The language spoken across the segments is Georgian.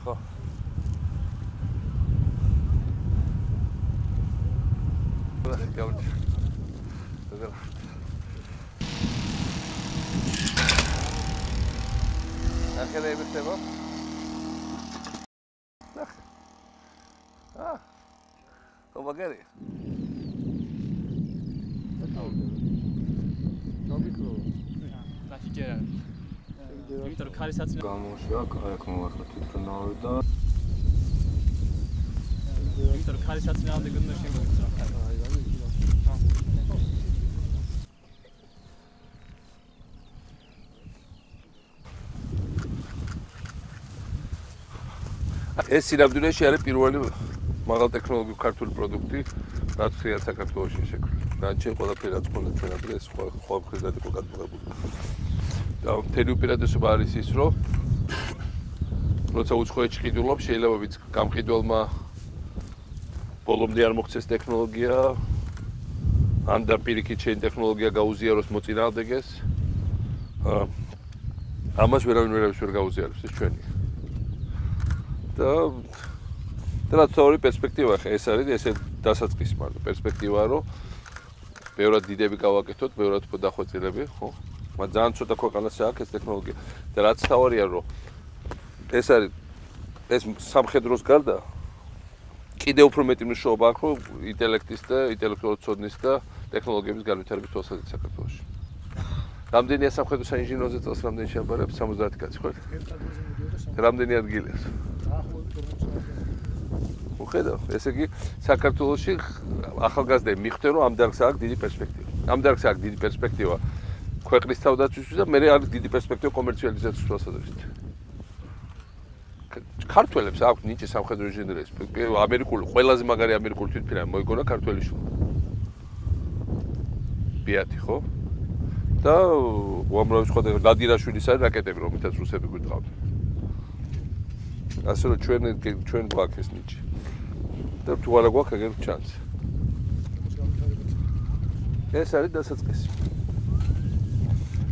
ხო? ახლა ებიხება? Pomagari. Naši ģērā. Viņu kāris atcīm. Gamošā, kā jākmūvāt titronāvi da. Viņu kāris atcīm ādi gudnu šim. ეს სინამდვილეში არის პირველი მაღალ ტექნოლოგიურ ქართული პროდუქტი, რაც ხშირად საქართველოში შექმნა. განჩენ ყველაფერი რაც ქონდა ჩვენ ადრე ეს სხვა მხრიდან იყო გადმოღებული. და მთელი უპირატესობა არის ის, რომ როცა უცხოეთში ყიდულობ, შეიძლება ვიც გამყიდველმა ბოლომდე არ მოხდეს ტექნოლოგია, ან და პირიქით შენ ტექნოლოგია გაუზიაროს მოწინააღმდეგეს. ამას ვერავინ ვერ გაუზიარებს ეს ჩვენი. და რაც ორი პერსპექტივა ხა ეს არის ესე დასაწყისი მარტო პერსპექტივა რომ ბევრად დიდები გავაკეთოთ, ბევრად უფრო დახვეწილები, ხო? მაგრამ ძალიან ცოტა ქვეყანას აქვს ეს ტექნოლოგია. და რაც თავარია რომ ეს არის ეს სამხედროს გარდა კიდევ უფრო მეტი მნიშვნელობა აქვს რომ ინტელექტის და ინტელექტუალური ცოდნის და ტექნოლოგიების განვითარების თვალსაზრისით საქართველოში. რამდენია სამხედრო საინჟინეროზე წელს რამდენი შეაბარებს 70 კაცი ხო? რამდენი ადგილი აქვს? ხედავ, ესე იგი საქართველოში ახალგაზრდები მიხვდნენ რომ ამ დარგს აქვს დიდი პერსპექტივა. ამ დარგს აქვს დიდი პერსპექტივა ქვეყნის თავდაცვისთვის და მე არის დიდი პერსპექტივა კომერციალიზაციის თვალსაზრისით. ქართველებს აქვს ნიჭი სამხედრო ინჟინერიის. ამერიკული ყველაზე მაგარი ამერიკული თვითმფრინავი მოიგონა ქართველი შვილი. ბიათი ხო? და უამრავი სხვა ლადირაშვილის არის რაკეტები რომლითაც რუსები გვიტყავდნენ. ასე რომ ჩვენ გვაქვს ეს ნიჭი. და თუ არა გვაქვს ეგრე ჩანს. ეს არის დასაწყისი.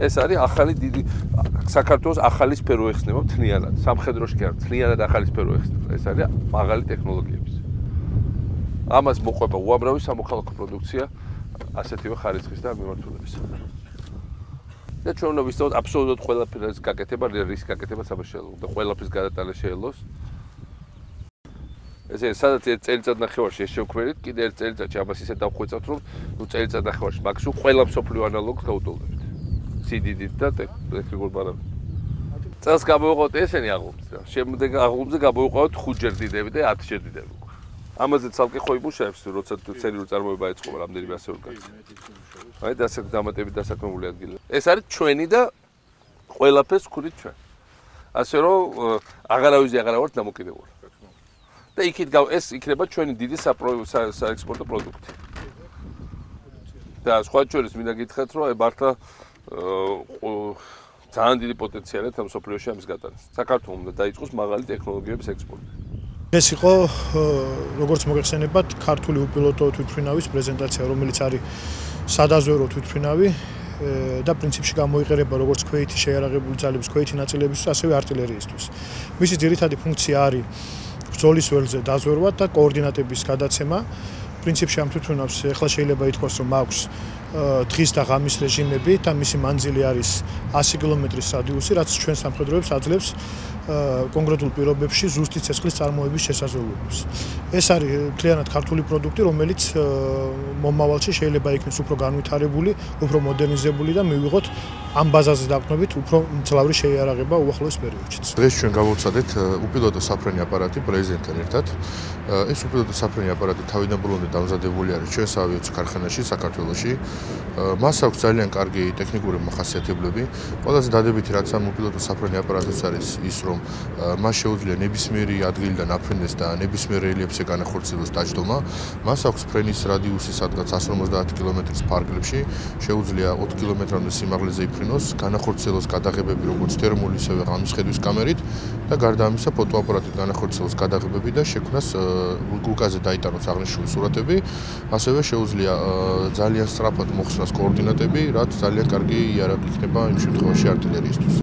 ეს არის ახალი დიდი საქართველოს ახალი სფერო ეხსნება მთლიანად. სამხედროში კი არა, მთლიანად ახალი სფერო ეხსნება. ეს არის მაღალი ტექნოლოგიების. ამას მოყვება უამრავი სამოქალაქო პროდუქცია ასეთივე ხარისხის და მიმართულების. და ჩვენ უნდა ვისწავლოთ აბსოლუტურად ყველაფრის გაკეთება, რის გაკეთება სამშობლოში და ყველაფრის გადატანა შეელოს. ესე სადაც ერთ წელიწად ნახევარში ეს შევქმნით, კიდე ერთ წელიწადში ამას ისე დავხვეწავთ, რომ წელიწად ნახევარში მაქსიმუმ ყველა მსოფლიო ანალოგს გავუტოლდებით. სიდიდით და ტექნიკურ პარამეტრებს. წელს გამოვიყავთ ესენი აღლუმზე. შემდეგ აღლუმზე გამოვიყავთ 5 ჯერ დიდები და 10 ჯერ დიდები. ამაზე ცალკე ხო იმუშავებს, როცა სერიული წარმოება ეწყობა რამდენიმე ასეული კაცი. აი დამატებით დასაქმებული ადგილი. ეს არის ჩვენი და ყველაფერს ვქვნით ჩვენ. ასე რომ აღარავის აღარა ვართ დამოკიდებული. და იქით ეს იქნება ჩვენი დიდი საექსპორტო პროდუქტი. და სხვა შორის მინდა გითხრათ, რომ მართლა ძალიან დიდი პოტენციალი აქვს მსოფლიოში ამის გატანას. საქართველოს უნდა დაიწყოს მაღალი ტექნოლოგიების ექსპორტი. ეს იყო როგორც მოგეხსენებათ ქართული უპილოტო თვითმფრინავის პრეზენტაცია, რომელიც არის სადაზვერო თვითმფრინავი და პრინციპში გამოიყენება როგორც ქვეითი შეიარაღებული ძალების ქვეითი ნაწილებისთვის, ასევე артиლერიისთვის. მისი ძირითადი ფუნქცია არის ბრძოლის ველზე დაზვერვა და კოორდინატების გადაცემა. პრინციპში ამ თვითმფრინავს ახლა შეიძლება ითქვას, რომ აქვს დღის და ღამის რეჟიმები და მისი მანძილი არის 100 კილომეტრის რადიუსი, რაც ჩვენ სამხედროებს აძლევს კონკრეტულ პირობებში ზუსტი ცეცხლის წარმოების შესაძლებლობას. ეს არის მთლიანად ქართული პროდუქტი, რომელიც მომავალში შეიძლება იქნეს უფრო განვითარებული, უფრო მოდერნიზებული და მივიღოთ ამ ბაზაზე დაყრდნობით უფრო მძლავრი შეიარაღება უახლოეს პერიოდშიც. დღეს ჩვენ გავუცადეთ უპილოტო საფრენი აპარატი პრეზიდენტთან ერთად. ეს უპილოტო საფრენი აპარატი თავიდან ბოლომდე დამზადებული არის ჩვენს ავიაციის ქარხანაში საქართველოში. მას აქვს ძალიან კარგი ტექნიკური მახასიათებლები. ყველაზე დადებითი რაც ამ უპილოტო საფრენი აპარატის არის ის, რომ მას შეუძლია ნებისმიერი ადგილიდან აფრენდეს და ნებისმიერ რელიეფზე განახორციელოს დაჯდომა. მას აქვს ფრენის რადიუსი სადღაც 150 კილომეტრის ფარგლებში, შეუძლია 4 კილომეტრამდე სიმაღლეზე იფრენოს, განახორციელოს გადაღებები როგორც თერმული, ისევე ღამის ხედვის კამერით და გარდა ამისა ფოტოაპარატით განახორციელოს გადაღებები და შექმნას გუკაზე დაიტანოს აღნიშნული სურათები, ასევე შეუძლია ძალიან სწრაფად მოხსნას კოორდინატები, რაც ძალიან კარგი იარაღი იქნება იმ შემთხვევაში артиლერიისთვის.